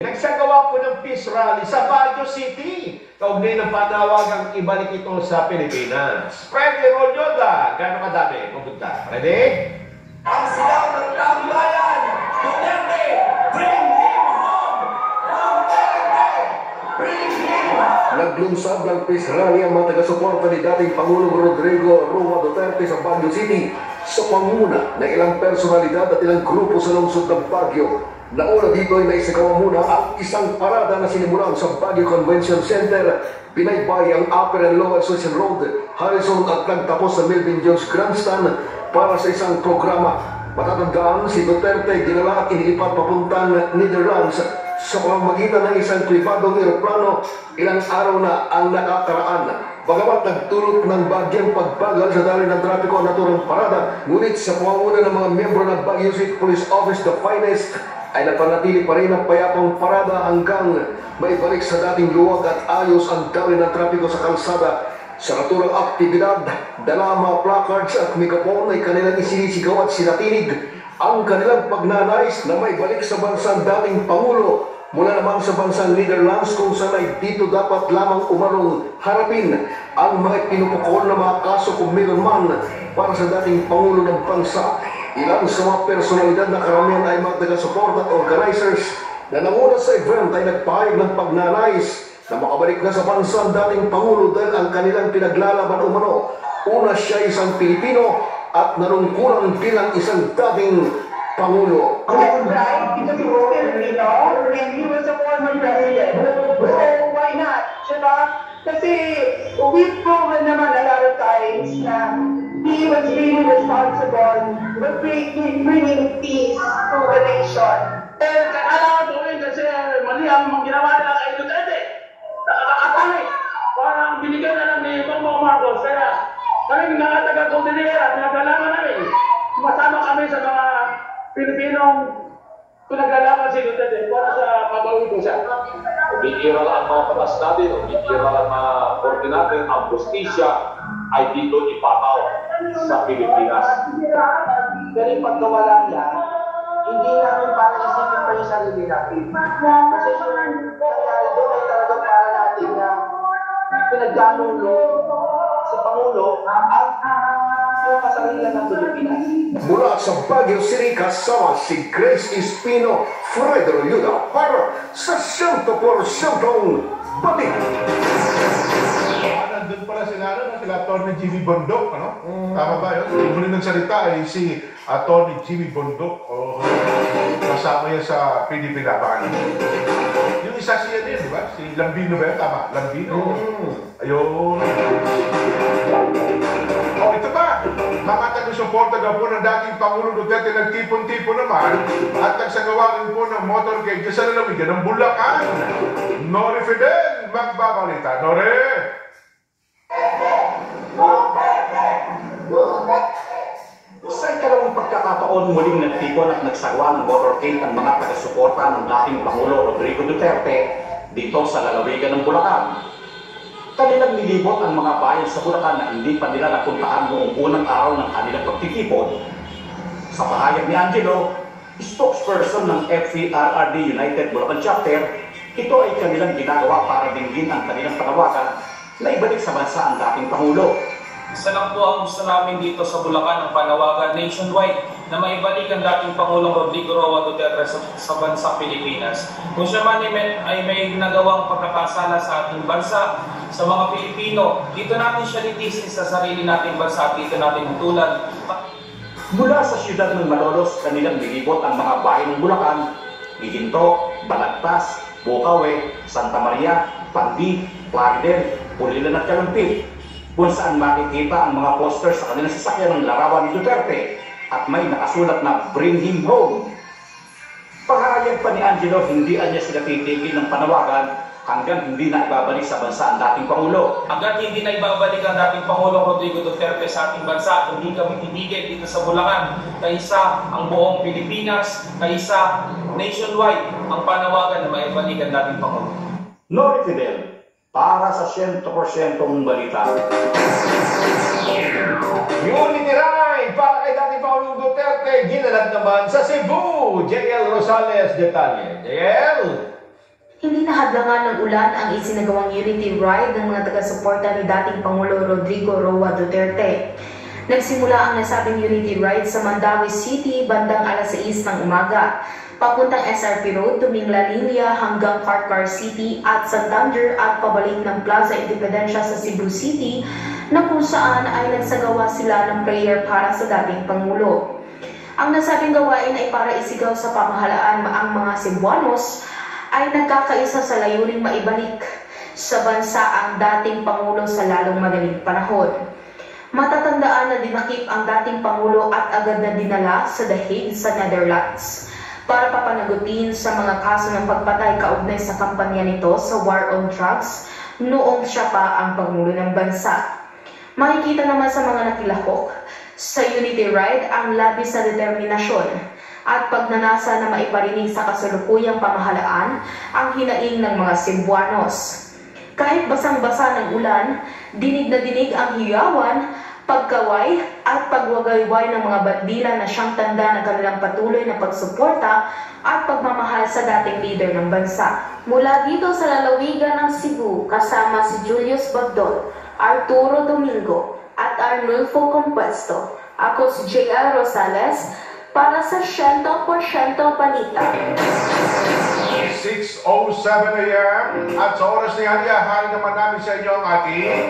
Nagsagawa po ng peace rally sa Baguio City. Kaugnay ng panawagang ibalik ito sa Pilipinas. Freddy Rolyoda, gano'ng kadami pupunta? Ready? Ang sigaw ng tambayan, Duterte, bring him home! Duterte, bring him home! Naglunsad ng peace rally ang mga taga-suporta ni dating Pangulong Rodrigo Roa Duterte sa Baguio City sa panguna ng ilang personalidad at ilang grupo sa lungsod ng Baguio. Nauna dito ay naisagawa muna ang isang parada na sinimulan sa Baguio Convention Center. Binaybay ang Upper and Lower Association Road, Harrison at nagtapos sa Melvin Jones Grandstand para sa isang programa. Matatandaan, si Duterte dinala at inilipat papuntang Netherlands sa pamamagitan ng isang pribadong eroplano ilang araw na ang nakakaraan. Bagamat nagtulot ng bagyang pagbagal sa daloy ng trapiko ang naturang parada, ngunit sa pamumuno ng mga miyembro ng Baguio City Police Office, the finest, ay napanatili pa rin ang payapang parada hanggang maibalik sa dating luwag at ayos ang daloy ng trapiko sa kalsada. Sa naturang aktibidad, dala mga placards at megapon ay kanilang isinisigaw at sinatinig ang kanilang pagnanais na maibalik sa bansang dating Pangulo mula naman sa bansang Netherlands, kung saan ay dito dapat lamang umarong harapin ang mga pinupukol na mga kaso kung meron man para sa dating Pangulo ng bansa. Ilan sa mga personalidad na karamihan ay mga taga-support at organizers na nanguna sa event ay nagpahayag ng pagnanais na makabalik na sa bansa ang dating Pangulo dahil ang kanilang pinaglalaban umano. Una, siya isang Pilipino at nanungkulan bilang isang dating Pangulo. Right, because he was Filipino and he was a former president. So why not? Diba? Kasi we've proven naman a lot of times na he was really responsible for bringing peace to the nation. Alam ko rin kasi mali ang ginawa nila kay Duterte. Nakakatangay. Parang binigyan na lang ni Bongbong Marcos. Kaya kami mga taga-Cordillera, pinagalaman namin. Masama kami sa mga Pilipinong pinaglalaban si Duterte para sa pagawin ko siya. Umiiral ang mga batas natin, umiiral ang mga korte natin, ang justisya ay dito ipataw sa Pilipinas. Pero yung pagkawala niya, hindi namin para isipin pa yung sarili natin. Kasi yung nangyari doon ay talagang para natin na pinagdanulo sa Pangulo at yung kasarilan ng Pilipinas. Mula sa Baguio City, kasama si Grace Espino, Fred Rolyoda para sa 100% balik. Nandun pala sila, sila Atty. Jimmy Bondok, ano? Tama ba yun? Yung muli ng salita ay si Atty. Jimmy Bondok, o kasama yan sa PDP Laban. Yung isa siya din, di ba? Si Lambino ba yun? Tama, Lambino. Ayun. O, ito pa. Mga taga-suporta daw po ng dating Pangulo Duterte nagtipon-tipon naman at nagsagawa rin po ng motorcade sa lalawigan ng Bulacan. Nori Fidel, magbabalita. Nori! Sa ikalawang pagkakataon, muling nagtipon at nagsagawa ng motorcade ang mga taga-suporta ng dating Pangulo Rodrigo Duterte dito sa lalawigan ng Bulacan. Kanilang nilibot ang mga bayan sa Bulacan na hindi pa nila napuntaan noong unang araw ng kanilang pagtitipon. Sa pahayag ni Angelo, spokesperson ng FVRRD United Bulacan Chapter, ito ay kanilang ginagawa para dinggin ang kanilang panawagan na ibalik sa bansa ang dating Pangulo. Isa lang po ang gusto namin dito sa Bulacan ng panawagan nationwide na maibalik ang dating Pangulong Rodrigo Roa Duterte sa bansang Pilipinas. Kung siya man ay may nagawang pagkakasala sa ating bansa, sa mga Pilipino, dito natin siya litisin sa sarili nating bansa at dito natin hutulan. Mula sa siyudad ng Malolos, kanilang nilibot ang mga bayan ng Bulacan, Iginto, Balagtas, Bukawe, Santa Maria, Pandi, Plaridel, Pulilan at Calumpit, kung saan makikita ang mga posters sa kanilang sasakyan ng larawan ni Duterte at may nakasulat na "Bring him home". Pahayag pa ni Angelo, hindi niya sila titigil ng panawagan hanggang hindi na ibabalik sa bansa ang dating Pangulo. Hanggang hindi na ibabalik ang dating Pangulong Rodrigo Duterte sa ating bansa, hindi kami titigil dito sa Bulacan. Kaisa ang buong Pilipinas, kaisa nationwide ang panawagan na maibalik ang dating Pangulo. Nori Fidel, para sa 100% balita. Unity Ride para kay dating Pangulong Duterte, ginalad naman sa Cebu. JL Rosales, detalye. JL! hadlangan ng ulan ang isinagawang unity ride ng mga taga-suporta ni dating Pangulo Rodrigo Roa Duterte. Nagsimula ang nasabing unity ride sa Mandaue City bandang alas 6 ng umaga, papuntang SRP Road, tumingla linya hanggang Carcar City at Santander at pabalik ng Plaza Independencia sa Cebu City na kung saan ay nagsagawa sila ng prayer para sa dating Pangulo. Ang nasabing gawain ay para isigaw sa pamahalaan ang mga Cebuanos ay nagkakaisa sa layuning maibalik sa bansa ang dating Pangulo sa lalong madaling panahon. Matatandaan na dinakip ang dating Pangulo at agad na dinala sa The Hague sa Netherlands para papanagutin sa mga kaso ng pagpatay kaugnay sa kampanya nito sa War on Drugs noong siya pa ang Pangulo ng bansa. Makikita naman sa mga nakilahok sa Unity Ride ang labis na determinasyon at pagnanasa na maiparinig sa kasalukuyang pamahalaan ang hinaing ng mga Cebuanos. Kahit basang-basa ng ulan, dinig na dinig ang hiyawan, pagkaway at pagwagayway ng mga bandila na siyang tanda ng kanilang patuloy na pagsuporta at pagmamahal sa dating leader ng bansa. Mula dito sa lalawigan ng Cebu, kasama si Julius Bagdon, Arturo Domingo at Arnulfo Compuesto. Ako si J.L. Rosales para sa 100% Balita. 6:07 a.m. at sa oras ni Halia, naman namin sa inyo ang ating